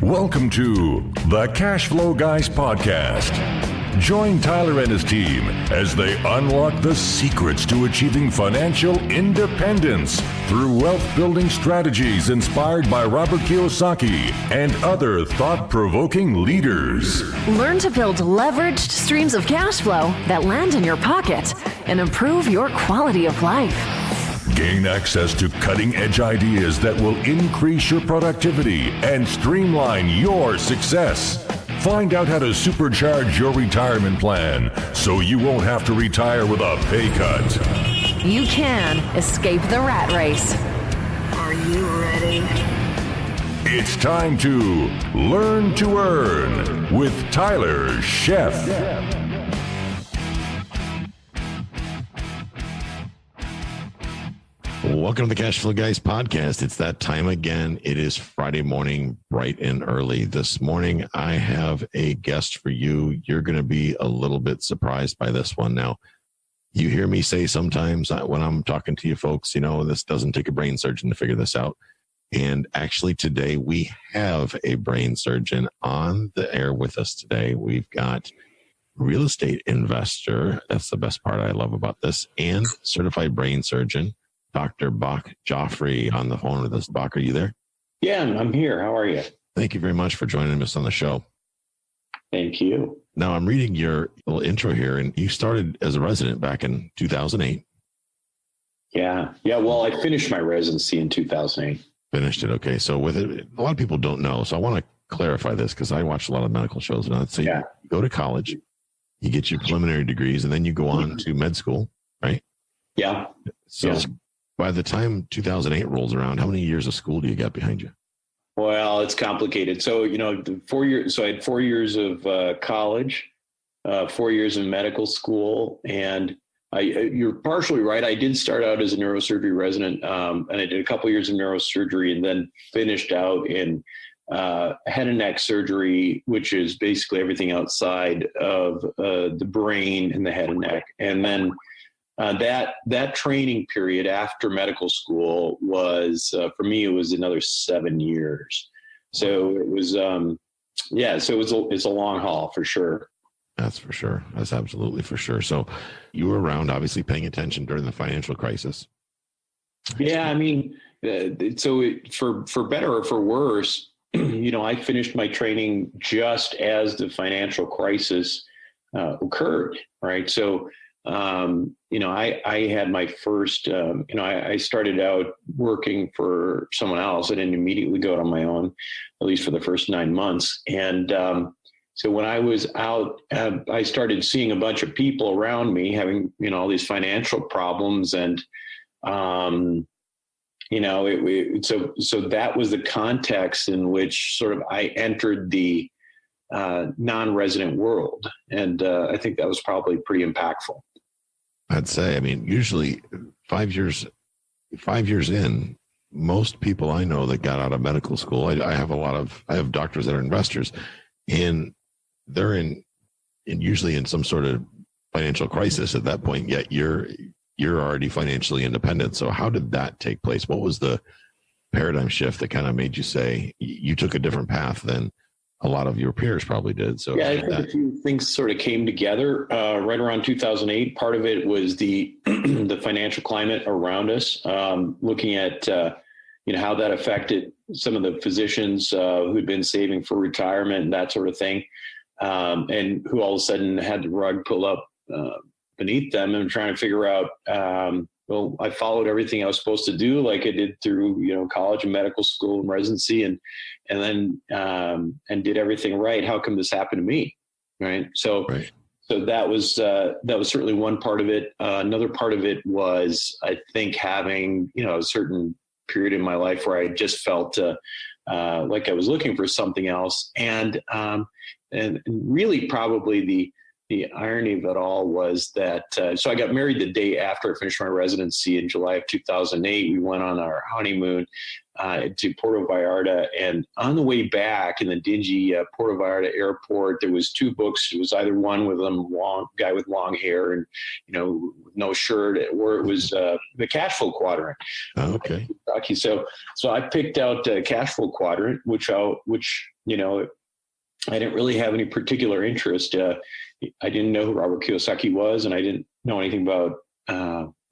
Welcome to the Cash Flow Guys podcast. Join Tyler and his team as they unlock the secrets to achieving financial independence through wealth-building strategies inspired by Robert Kiyosaki and other thought-provoking leaders. Learn to build leveraged streams of cash flow that land in your pocket and improve your quality of life. Gain access to cutting-edge ideas that will increase your productivity and streamline your success. Find out how to supercharge your retirement plan so you won't have to retire with a pay cut. You can escape the rat race. Are you ready? It's time to Learn to Earn with Tyler Sheff. Welcome to the Cash Flow Guys podcast. It's that time again. It is Friday morning, bright and early. This morning, I have a guest for you. You're going to be a little bit surprised by this one. Now, you hear me say sometimes when I'm talking to you folks, you know, this doesn't take a brain surgeon to figure this out. And actually today we have a brain surgeon on the air with us today. We've got real estate investor. That's the best part I love about this, and certified brain surgeon, Dr. Bach Joffrey, on the phone with us. Bach, are you there? Yeah, I'm here. How are you? Thank you very much for joining us on the show. Thank you. Now, I'm reading your little intro here, and you started as a resident back in 2008. Yeah. Well, I finished my residency in 2008. Finished it. Okay. So with it, a lot of people don't know. So I want to clarify this because I watch a lot of medical shows. And I'd say you go to college, you get your preliminary degrees, and then you go on to med school, right? Yeah. So by the time 2008 rolls around, how many years of school do you got behind you? Well, it's complicated. So, you know, 4 years. So I had 4 years of college, 4 years of medical school, and you're partially right. I did start out as a neurosurgery resident, and I did a couple of years of neurosurgery, and then finished out in head and neck surgery, which is basically everything outside of the brain and the head and neck. And then that training period after medical school was, for me, it was another 7 years. So it was, it's a long haul for sure. That's for sure. That's absolutely for sure. So you were around, obviously paying attention during the financial crisis. Yeah. I mean, for better or for worse, you know, I finished my training just as the financial crisis occurred. Right. So, you know, I had my first, I started out working for someone else. I didn't immediately go out on my own, at least for the first 9 months. And so when I was out, I started seeing a bunch of people around me having, you know, all these financial problems. And, you know, so that was the context in which sort of I entered the non-resident world. And I think that was probably pretty impactful. I'd say, I mean, usually 5 years in, most people I know that got out of medical school, I have doctors that are investors, and they're usually in some sort of financial crisis at that point, yet you're already financially independent. So how did that take place? What was the paradigm shift that kind of made you say you took a different path than a lot of your peers probably did? So yeah, I think a few things sort of came together right around 2008. Part of it was the the financial climate around us, looking at you know, how that affected some of the physicians who'd been saving for retirement and that sort of thing, and who all of a sudden had the rug pulled up beneath them, and trying to figure out, well, I followed everything I was supposed to do, like I did through, you know, college and medical school and residency, and then did everything right. How come this happened to me? Right. So that was certainly one part of it. Another part of it was, I think, having, you know, a certain period in my life where I just felt like I was looking for something else, and really probably the irony of it all was that, so I got married the day after I finished my residency in July of 2008. We went on our honeymoon to Puerto Vallarta, and on the way back in the dingy Puerto Vallarta airport, there was two books. It was either one with a guy with long hair and, no shirt, or it was the Cash Flow Quadrant. Oh, okay. So I picked out Cash Flow Quadrant, which I didn't really have any particular interest. I didn't know who Robert Kiyosaki was, and I didn't know anything about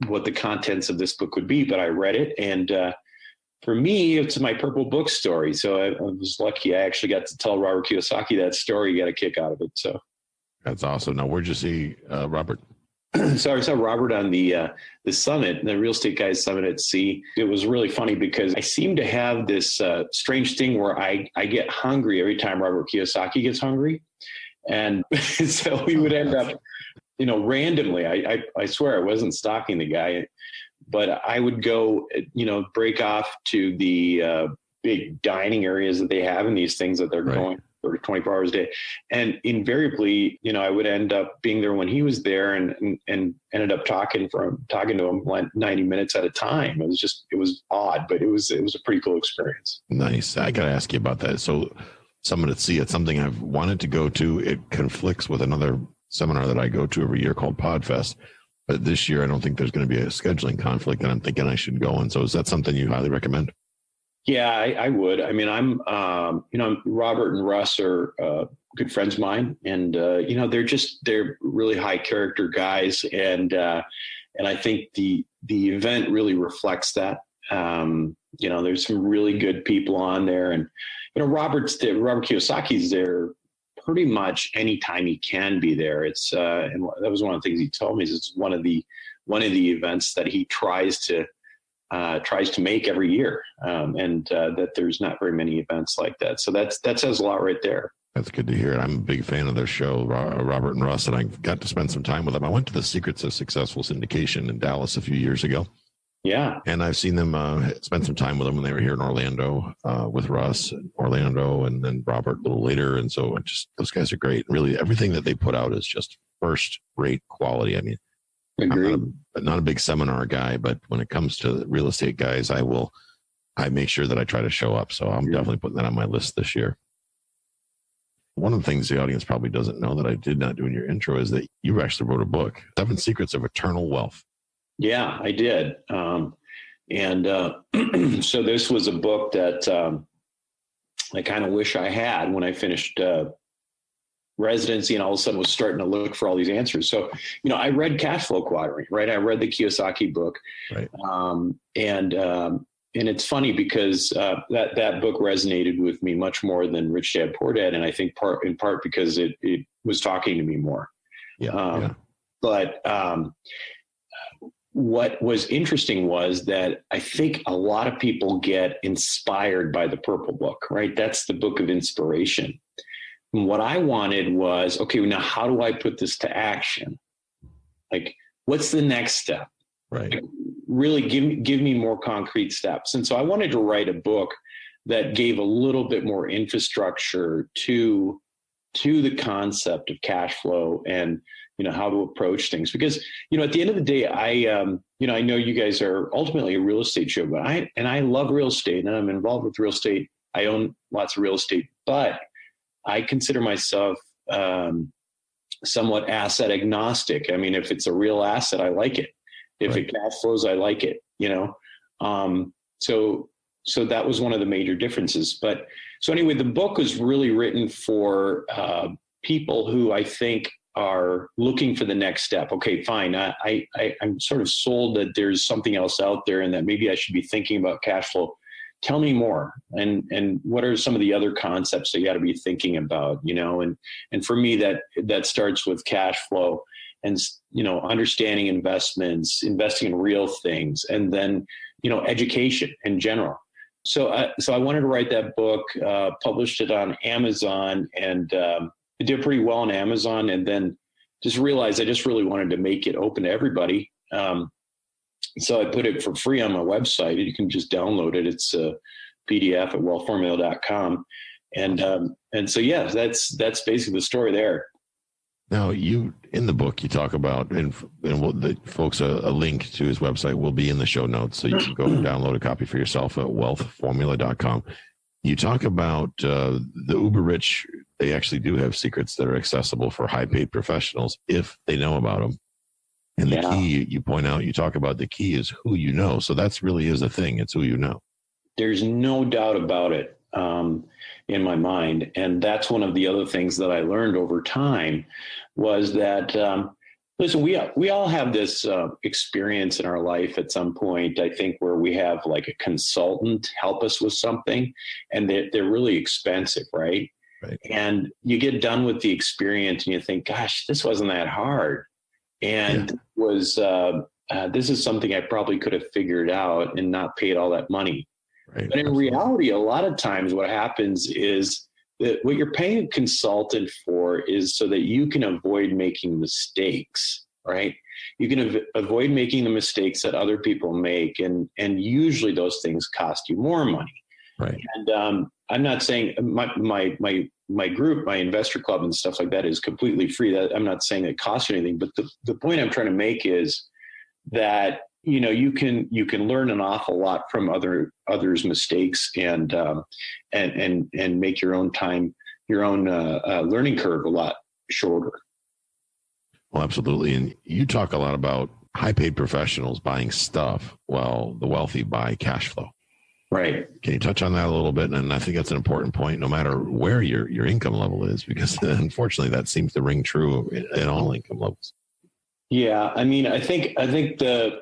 what the contents of this book would be, but I read it. And for me, it's my purple book story. So I was lucky. I actually got to tell Robert Kiyosaki that story. Got a kick out of it. So that's awesome. Now, where'd you see Robert? So I saw Robert on the summit, the Real Estate Guys Summit at Sea. It was really funny because I seem to have this strange thing where I get hungry every time Robert Kiyosaki gets hungry. And so we would end up, randomly, I swear I wasn't stalking the guy, but I would go, break off to the big dining areas that they have in these things that they're going for 24 hours a day. And invariably, I would end up being there when he was there and ended up talking to him like 90 minutes at a time. It was odd, but it was a pretty cool experience. Nice. I got to ask you about that. So Summit at Sea, it's something I've wanted to go to. It conflicts with another seminar that I go to every year called PodFest. But this year, I don't think there's going to be a scheduling conflict, and I'm thinking I should go. And so is that something you highly recommend? Yeah, I would. I mean, Robert and Russ are good friends of mine, and they're really high character guys, and I think the event really reflects that. There's some really good people on there, and Robert Kiyosaki's there pretty much anytime he can be there. It's and that was one of the things he told me is it's one of the events that he tries to make every year, and that there's not very many events like that. So that says a lot right there. That's good to hear. I'm a big fan of their show, Robert and Russ, and I got to spend some time with them. I went to the Secrets of Successful Syndication in Dallas a few years ago. Yeah. And I've seen them spend some time with them when they were here in Orlando with Russ in Orlando, and then Robert a little later. And so those guys are great. Really, everything that they put out is just first rate quality. I mean, I'm not a big seminar guy, but when it comes to real estate guys, I make sure that I try to show up. So I'm definitely putting that on my list this year. One of the things the audience probably doesn't know that I did not do in your intro is that you actually wrote a book, 7 Secrets of Eternal Wealth. Yeah, I did. So this was a book that I kind of wish I had when I finished residency and all of a sudden was starting to look for all these answers. So, I read Cash Flow Quadrant, right? I read the Kiyosaki book. Right. And it's funny because that book resonated with me much more than Rich Dad Poor Dad. And I think in part because it was talking to me more. But what was interesting was that I think a lot of people get inspired by the Purple Book, right? That's the book of inspiration. And what I wanted was, okay, now how do I put this to action? Like, what's the next step? Right. Like, really give me more concrete steps. And so I wanted to write a book that gave a little bit more infrastructure to the concept of cash flow and, how to approach things. Because, at the end of the day, I know you guys are ultimately a real estate show, but I love real estate and I'm involved with real estate. I own lots of real estate, but I consider myself somewhat asset agnostic. I mean, if it's a real asset, I like it. If it cash flows, I like it, So that was one of the major differences. But so anyway, the book was really written for people who I think are looking for the next step. Okay, fine. I'm sort of sold that there's something else out there and that maybe I should be thinking about cash flow. Tell me more. And what are some of the other concepts that you got to be thinking about, and for me, that starts with cash flow and, understanding investments, investing in real things, and then, education in general. So I wanted to write that book, published it on Amazon, and it did pretty well on Amazon, and then just realized I just really wanted to make it open to everybody. So I put it for free on my website. You can just download it. It's a PDF at wealthformula.com. And so, yeah, that's basically the story there. Now, you in the book, you talk about, and the folks, a link to his website will be in the show notes, so you can go download a copy for yourself at wealthformula.com. You talk about the uber rich. They actually do have secrets that are accessible for high paid professionals if they know about them. And the key, you point out, you talk about the key is who you know. So that's really is a thing. It's who you know. There's no doubt about it in my mind. And that's one of the other things that I learned over time was that, listen, we all have this experience in our life at some point, I think, where we have like a consultant help us with something, and they're really expensive, right? Right. And you get done with the experience and you think, gosh, this wasn't that hard. And this is something I probably could have figured out and not paid all that money. Right. But in reality, a lot of times what happens is that what you're paying a consultant for is so that you can avoid making mistakes, right? You can avoid making the mistakes that other people make. And usually those things cost you more money. Right. And I'm not saying my group, my investor club and stuff like that is completely free. That I'm not saying it costs you anything, but the point I'm trying to make is that, you know, you can learn an awful lot from others' mistakes and make your own learning curve a lot shorter. Well, absolutely. And you talk a lot about high paid professionals buying stuff while the wealthy buy cash flow. Right. Can you touch on that a little bit? And I think that's an important point, no matter where your income level is, because unfortunately that seems to ring true in all income levels. Yeah. I mean, I think the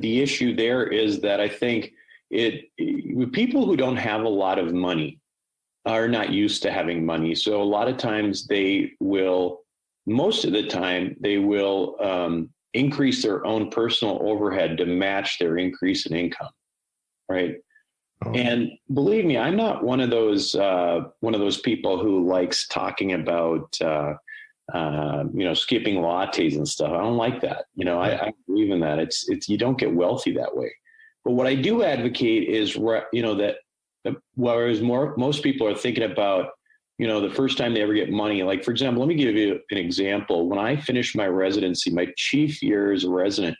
issue there is that I think people who don't have a lot of money are not used to having money. So a lot of times most of the time they will increase their own personal overhead to match their increase in income. Right. Oh. And believe me, I'm not one of those people who likes talking about, skipping lattes and stuff. I don't like that. I believe in that. It's you don't get wealthy that way. But what I do advocate is, that whereas most people are thinking about, the first time they ever get money. Like, for example, let me give you an example. When I finished my residency, my chief year as a resident,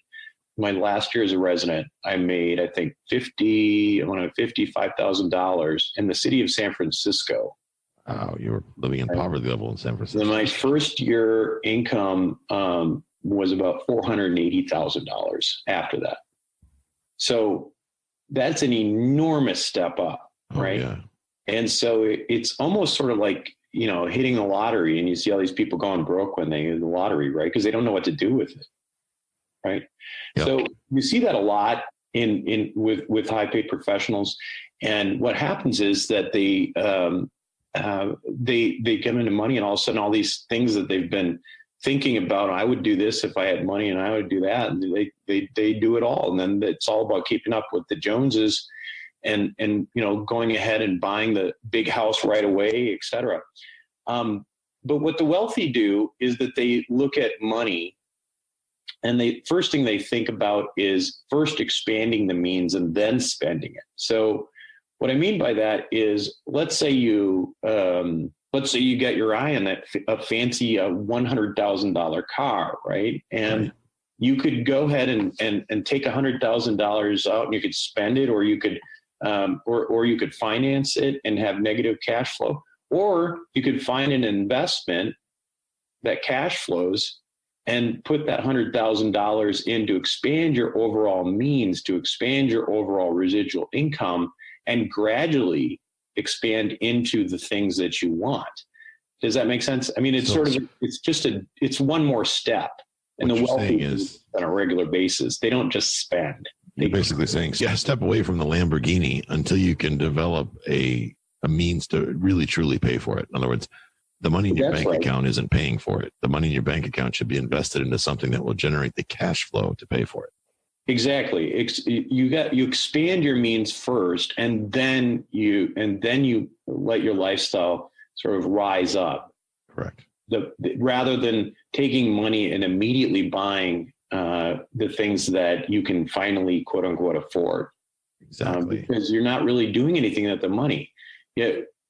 my last year as a resident, I made, I think, $55,000 in the city of San Francisco. Wow, you were living in poverty level in San Francisco. Then my first year income was about $480,000 after that. So that's an enormous step up, right? Yeah. And so it's almost sort of like, hitting the lottery, and you see all these people going broke when they hit the lottery, right? Because they don't know what to do with it. Right. Yep. So you see that a lot with high paid professionals. And what happens is that they get into money, and all of a sudden all these things that they've been thinking about, I would do this if I had money and I would do that. And they do it all. And then it's all about keeping up with the Joneses and going ahead and buying the big house right away, et cetera. But what the wealthy do is that they look at money, and the first thing they think about is first expanding the means and then spending it. So what I mean by that is, let's say you get your eye on a fancy $100,000 car, right? And you could go ahead and take $100,000 out, and you could spend it, or you could finance it and have negative cash flow, or you could find an investment that cash flows and put that $100,000 in to expand your overall means, to expand your overall residual income, and gradually expand into the things that you want. Does that make sense? I mean, it's it's one more step. And the wealthy is on a regular basis. They don't just spend. You're basically saying, step away from the Lamborghini until you can develop a means to really truly pay for it. In other words, the money in your bank account isn't paying for it. The money in your bank account should be invested into something that will generate the cash flow to pay for it. Exactly. You expand your means first, and then you let your lifestyle sort of rise up. Correct. Rather than taking money and immediately buying the things that you can finally, quote unquote, afford. Exactly. Because you're not really doing anything with the money.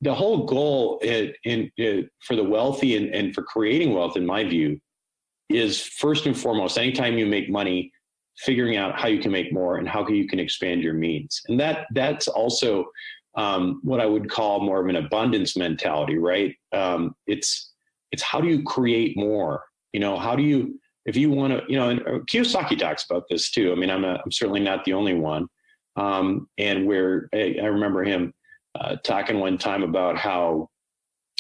the whole goal for the wealthy and for creating wealth, in my view, is first and foremost, anytime you make money, figuring out how you can make more and how you can expand your means. And that's also what I would call more of an abundance mentality, right? It's how do you create more? How do you, if you want to, and Kiyosaki talks about this too. I mean, I'm certainly not the only one. And where I remember him talking one time about how,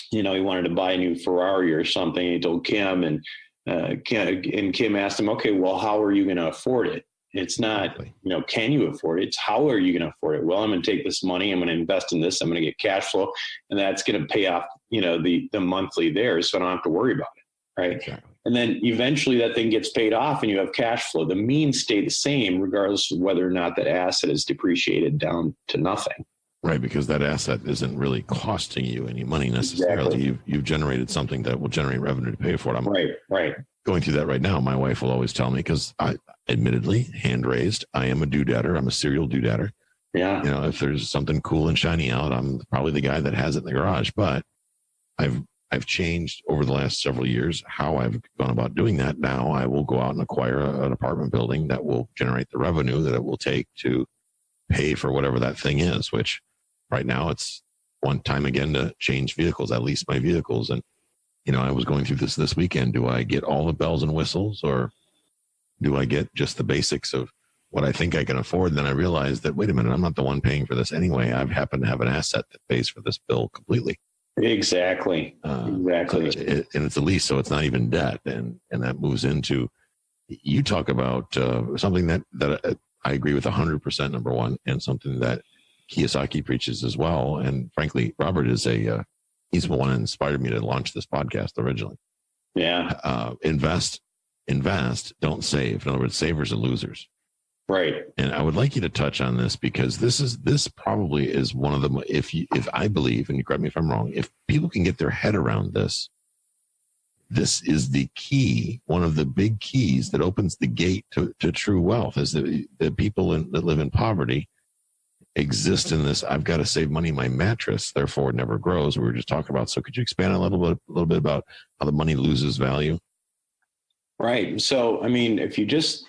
he wanted to buy a new Ferrari or something. He told Kim, and Kim asked him, okay, well, how are you going to afford it? It's not, can you afford it? It's how are you going to afford it? Well, I'm going to take this money, I'm going to invest in this, I'm going to get cash flow, and that's going to pay off, the monthly there, so I don't have to worry about it. Right. Exactly. And then eventually that thing gets paid off and you have cash flow. The means stay the same regardless of whether or not that asset is depreciated down to nothing. Right, because that asset isn't really costing you any money necessarily. Exactly. You've generated something that will generate revenue to pay for it. I'm right. Going through that right now. My wife will always tell me, because I, admittedly, hand raised, I am a doodatter. I'm a serial doodatter. Yeah. If there's something cool and shiny out, I'm probably the guy that has it in the garage. But I've changed over the last several years how I've gone about doing that. Now I will go out and acquire an apartment building that will generate the revenue that it will take to pay for whatever that thing is, which right now it's one time again to change vehicles. I lease my vehicles. And, I was going through this weekend. Do I get all the bells and whistles, or do I get just the basics of what I think I can afford? Then I realized that, wait a minute, I'm not the one paying for this anyway. I happen to have an asset that pays for this bill completely. Exactly. And it's a lease, so it's not even debt. And that moves into, you talk about something that I agree with 100%, number one, and something that Kiyosaki preaches as well. And frankly, Robert is he's the one that inspired me to launch this podcast originally. Yeah. Invest, don't save. In other words, savers are losers. Right. And I would like you to touch on this, because this probably is one of the, if I believe, and you correct me if I'm wrong, if people can get their head around this is the key, one of the big keys that opens the gate to true wealth, is the people that live in poverty exist in this, I've got to save money in my mattress, therefore it never grows. We were just talking about. So could you expand a little bit about how the money loses value? Right. So, I mean, if you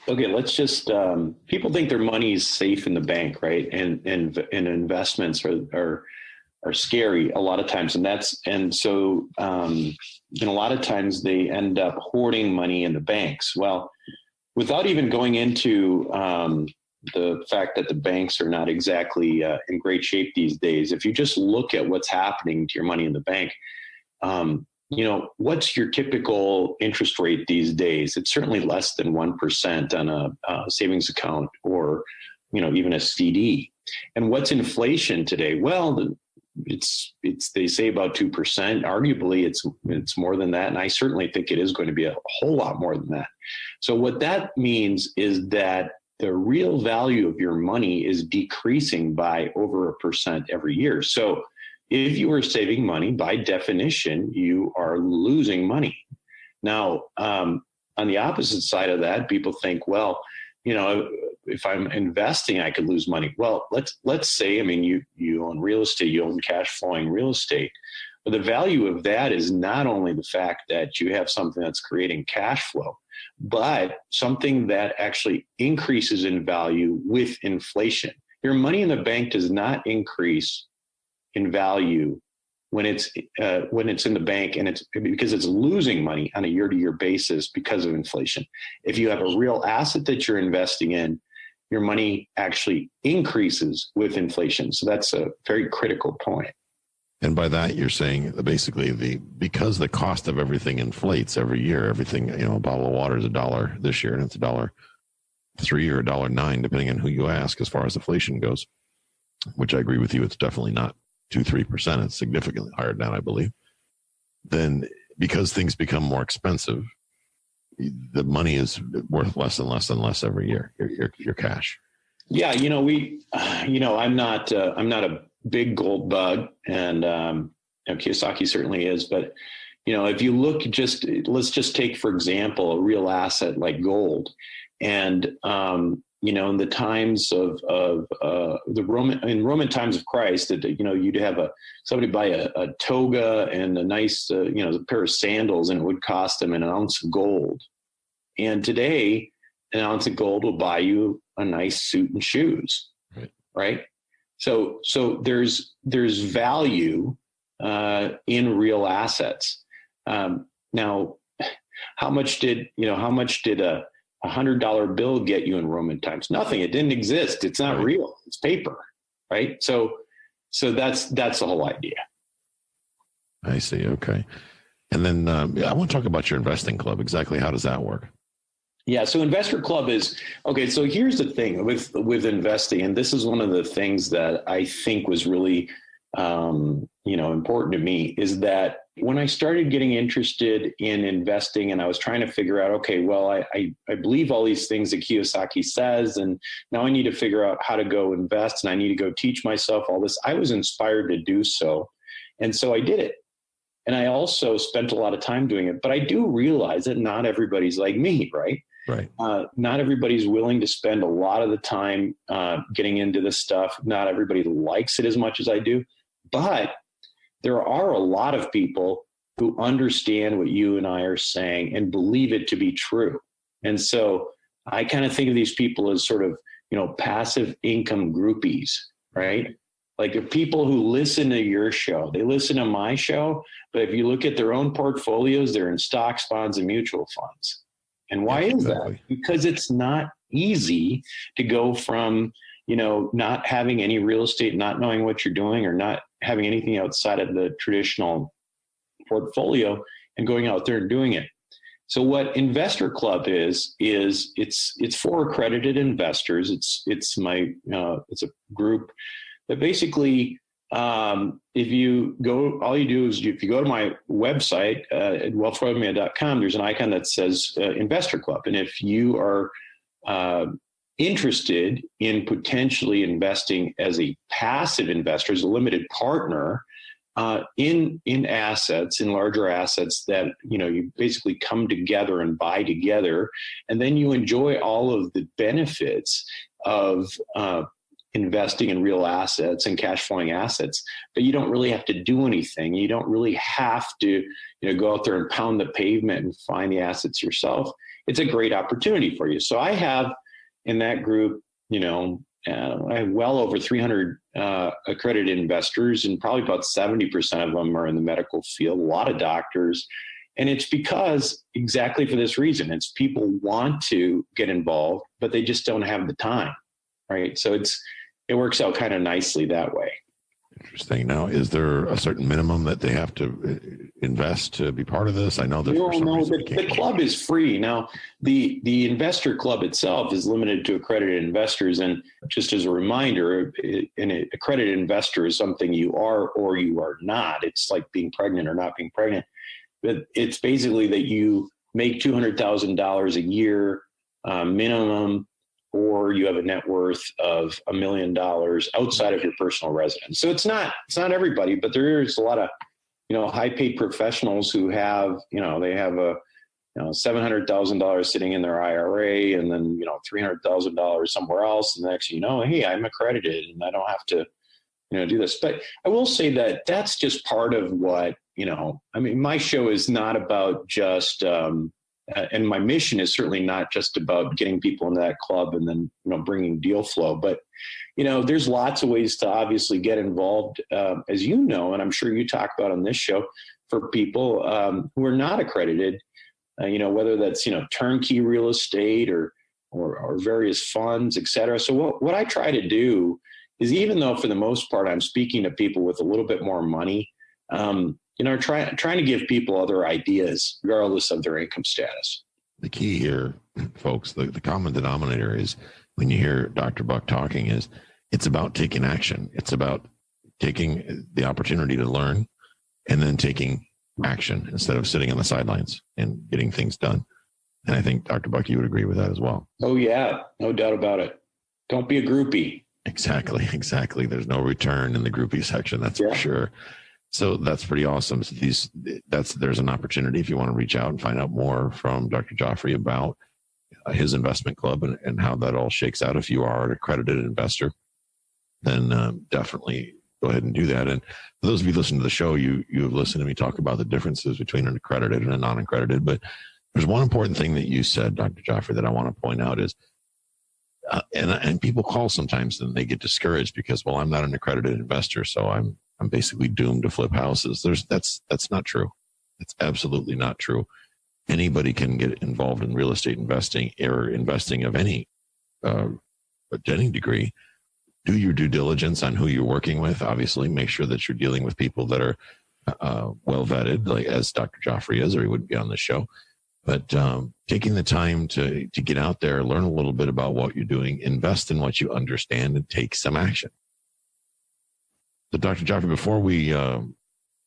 let's just, people think their money is safe in the bank, right? And investments are scary a lot of times. And so a lot of times they end up hoarding money in the banks. Well, without even going into the fact that the banks are not exactly in great shape these days, if you just look at what's happening to your money in the bank, what's your typical interest rate these days? It's certainly less than 1% on a savings account, or, even a CD. And what's inflation today? Well, they say about 2%. Arguably, it's more than that. And I certainly think it is going to be a whole lot more than that. So what that means is that the real value of your money is decreasing by over 1% every year. So if you are saving money, by definition, you are losing money. Now, on the opposite side of that, people think, well, if I'm investing, I could lose money. Well, let's say, I mean, you own real estate, you own cash flowing real estate. But the value of that is not only the fact that you have something that's creating cash flow, but something that actually increases in value with inflation. Your money in the bank does not increase in value when it's in the bank, and it's because it's losing money on a year-to-year basis because of inflation. If you have a real asset that you're investing in, your money actually increases with inflation. So that's a very critical point. And by that, you're saying basically because the cost of everything inflates every year, everything, a bottle of water is $1 this year, and it's $1.03 or $1.09, depending on who you ask, as far as inflation goes, which I agree with you. It's definitely not 2-3%. It's significantly higher than that, I believe. Then because things become more expensive, the money is worth less and less and less every year, your cash. Yeah. I'm not a big gold bug, and Kiyosaki certainly is, but if you look, let's just take, for example, a real asset like gold. And in the times of the Roman times of Christ, that you'd have somebody buy a toga and a nice a pair of sandals, and it would cost them an ounce of gold. And today, an ounce of gold will buy you a nice suit and shoes, right? So there's value in real assets. Now, how much did a $100 bill get you in Roman times? Nothing. It didn't exist. It's not real. It's paper, right? So that's the whole idea. I see. Okay. And then I want to talk about your investing club. Exactly how does that work? Yeah. So Investor Club is okay. So here's the thing with investing, and this is one of the things that I think was really important to me, is that when I started getting interested in investing and I was trying to figure out, okay, well, I believe all these things that Kiyosaki says, and now I need to figure out how to go invest, and I need to go teach myself all this. I was inspired to do so. And so I did it. And I also spent a lot of time doing it, but I do realize that not everybody's like me, right? Right. Not everybody's willing to spend a lot of the time getting into this stuff. Not everybody likes it as much as I do, but there are a lot of people who understand what you and I are saying and believe it to be true. And so I kind of think of these people as sort of, passive income groupies, right? Like the people who listen to your show, they listen to my show, but if you look at their own portfolios, they're in stocks, bonds, and mutual funds. And why is that? Because it's not easy to go from, not having any real estate, not knowing what you're doing, or not having anything outside of the traditional portfolio, and going out there and doing it. So what Investor Club is it's for accredited investors. It's a group that basically, if you go to my website at wealthformia.com, there's an icon that says Investor Club. And if you are interested in potentially investing as a passive investor, as a limited partner in assets, in larger assets that, you basically come together and buy together, and then you enjoy all of the benefits of investing in real assets and cash flowing assets, but you don't really have to do anything. You don't really have to, go out there and pound the pavement and find the assets yourself. It's a great opportunity for you. So I have in that group, I have well over 300 accredited investors, and probably about 70% of them are in the medical field, a lot of doctors. And it's because exactly for this reason, it's people want to get involved, but they just don't have the time. Right. So it works out kind of nicely that way. Interesting. Now, is there a certain minimum that they have to invest to be part of this? I know that the club is free. Now, the Investor Club itself is limited to accredited investors. And just as a reminder, an accredited investor is something you are or you are not. It's like being pregnant or not being pregnant. But it's basically that you make $200,000 a year minimum, or you have a net worth of $1 million outside of your personal residence. So it's not everybody, but there's a lot of, high paid professionals who have, they have a, $700,000 sitting in their IRA, and then, $300,000 somewhere else. And the next thing you know, hey, I'm accredited and I don't have to, do this. But I will say that that's just part of what, my show is not about just, and my mission is certainly not just about getting people into that club and then, bringing deal flow. But, there's lots of ways to obviously get involved, as you know, and I'm sure you talk about on this show, for people who are not accredited, whether that's, turnkey real estate or various funds, et cetera. So what I try to do is, even though for the most part I'm speaking to people with a little bit more money, trying to give people other ideas regardless of their income status. The key here, folks, the common denominator is, when you hear Dr. Buck talking, is it's about taking action. It's about taking the opportunity to learn and then taking action instead of sitting on the sidelines and getting things done. And I think, Dr. Buck, you would agree with that as well. Oh, yeah, no doubt about it. Don't be a groupie. Exactly. There's no return in the groupie section. That's for sure. So that's pretty awesome. So there's an opportunity if you want to reach out and find out more from Dr. Joffrey about his investment club and how that all shakes out. If you are an accredited investor, then definitely go ahead and do that. And for those of you listening to the show, you have listened to me talk about the differences between an accredited and a non-accredited. But there's one important thing that you said, Dr. Joffrey, that I want to point out is, and people call sometimes and they get discouraged because, well, I'm not an accredited investor, so I'm basically doomed to flip houses. That's not true. It's absolutely not true. Anybody can get involved in real estate investing or investing of any degree. Do your due diligence on who you're working with. Obviously, make sure that you're dealing with people that are well vetted, like as Dr. Joffrey is, or he wouldn't be on the show. But taking the time to get out there, learn a little bit about what you're doing, invest in what you understand, and take some action. So, Dr. Joffrey,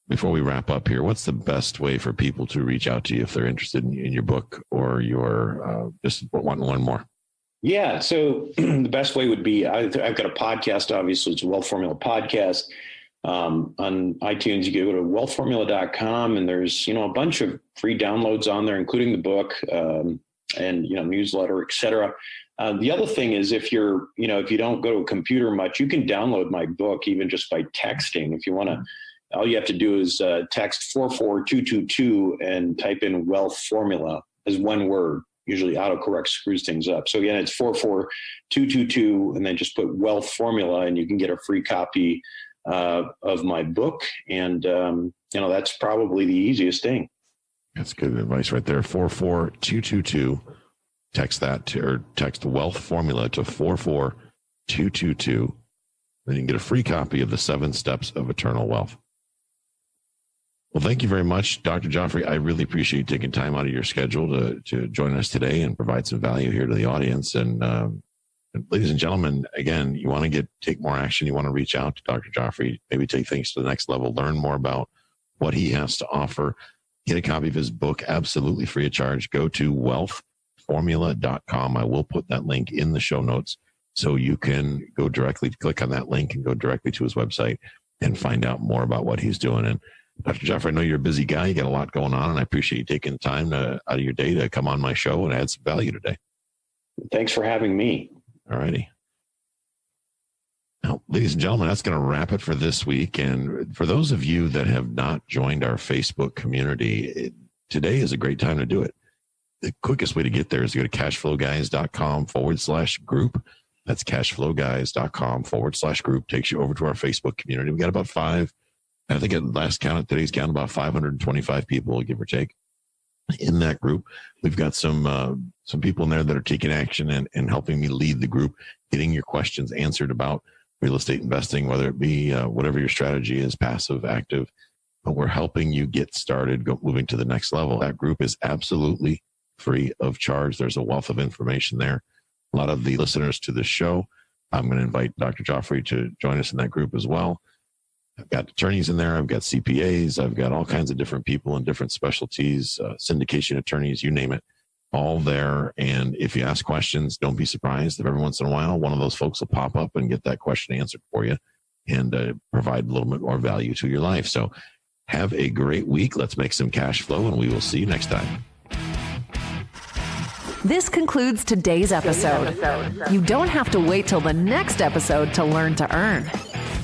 before we wrap up here, what's the best way for people to reach out to you if they're interested in your book or your just want to learn more? Yeah. So the best way would be, I've got a podcast, obviously it's a Wealth Formula podcast. On iTunes, you can go to wealthformula.com and there's, a bunch of free downloads on there, including the book, and, newsletter, et cetera. The other thing is if you don't go to a computer much, you can download my book even just by texting. If you want to, all you have to do is text 44222 and type in Wealth Formula as one word. Usually autocorrect screws things up. So again, it's 44222 and then just put Wealth Formula and you can get a free copy of my book. And, that's probably the easiest thing. That's good advice right there. 44222. Text that or text Wealth Formula to 44222. Then you can get a free copy of the 7 Steps of Eternal Wealth. Well, thank you very much, Dr. Joffrey. I really appreciate you taking time out of your schedule to join us today and provide some value here to the audience. And ladies and gentlemen, again, you want to take more action. You want to reach out to Dr. Joffrey, maybe take things to the next level, learn more about what he has to offer. Get a copy of his book absolutely free of charge. Go to wealthformula.com. I will put that link in the show notes so you can go directly, click on that link and go directly to his website and find out more about what he's doing. And Dr. Joffrey, I know you're a busy guy. You got a lot going on, and I appreciate you taking time out of your day to come on my show and add some value today. Thanks for having me. All righty. Now, ladies and gentlemen, that's going to wrap it for this week. And for those of you that have not joined our Facebook community, today is a great time to do it. The quickest way to get there is to go to cashflowguys.com/group. That's cashflowguys.com/group. Takes you over to our Facebook community. We got about I think at last count, today's count, about 525 people, give or take, in that group. We've got some people in there that are taking action and helping me lead the group, getting your questions answered about real estate investing, whether it be whatever your strategy is, passive, active. But we're helping you get started, moving to the next level. That group is absolutely free of charge. There's a wealth of information there. A lot of the listeners to this show, I'm going to invite Dr. Joffrey to join us in that group as well. I've got attorneys in there. I've got CPAs. I've got all kinds of different people in different specialties, syndication attorneys, you name it, all there. And if you ask questions, don't be surprised if every once in a while, one of those folks will pop up and get that question answered for you and provide a little bit more value to your life. So have a great week. Let's make some cash flow, and we will see you next time. This concludes today's episode. You don't have to wait till the next episode to learn to earn.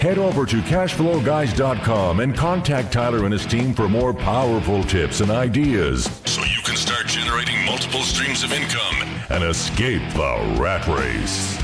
Head over to cashflowguys.com and contact Tyler and his team for more powerful tips and ideas so you can start generating multiple streams of income and escape the rat race.